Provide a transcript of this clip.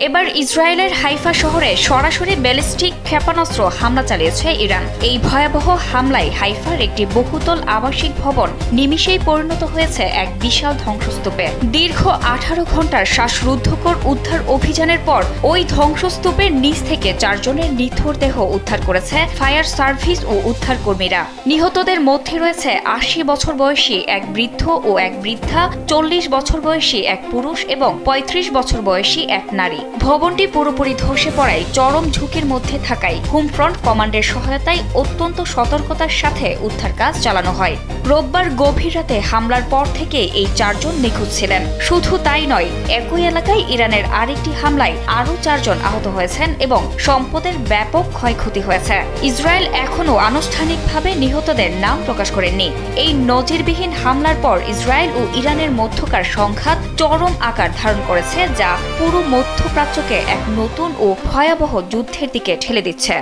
এবার ইসরায়েলের হাইফা শহরে সরাসরি ব্যালিস্টিক ক্ষেপণাস্ত্র হামলা চালিয়েছে ইরান। এই ভয়াবহ হামলায় হাইফার একটি বহুতল আবাসিক ভবন নিমিষেই পরিণত হয়েছে এক বিশাল ধ্বংসস্তূপে। দীর্ঘ 18 ঘন্টার শ্বাসরুদ্ধকর উদ্ধার অভিযানের পর ওই ধ্বংসস্তূপের নিচ থেকে 4 জনের নিথর দেহ উদ্ধার করেছে ফায়ার সার্ভিস ও উদ্ধার কর্মীরা। নিহতদের মধ্যে রয়েছে 80 বছর বয়সী এক বৃদ্ধ ও এক বৃদ্ধা, 40 বছর বয়সী এক পুরুষ এবং 35 বছর বয়সী এক নারী। ভবনটি পুরোপুরি ধসে পড়ায় চরম ঝুঁকির মধ্যে থাকায় হোম ফ্রন্ট কমান্ডের সহায়তায় অত্যন্ত সতর্কতার সাথে উদ্ধার কাজ চালানো হয়। রোববার গভীর রাতে হামলার পর থেকে এই 4 জন নিখোঁজ ছিলেন। শুধু তাই নয়, একই এলাকায় ইরানের আরেকটি হামলায় আরও 4 জন আহত হয়েছেন এবং সম্পদের ব্যাপক ক্ষয়ক্ষতি হয়েছে। ইসরায়েল এখনও আনুষ্ঠানিকভাবে নিহতদের নাম প্রকাশ করেননি। এই নজিরবিহীন হামলার পর ইসরায়েল ও ইরানের মধ্যকার সংঘাত চরম আকার ধারণ করেছে, যা পুরো মধ্যপ্রাচ্যকে এক নতুন ও ভয়াবহ যুদ্ধের দিকে ঠেলে দিচ্ছে।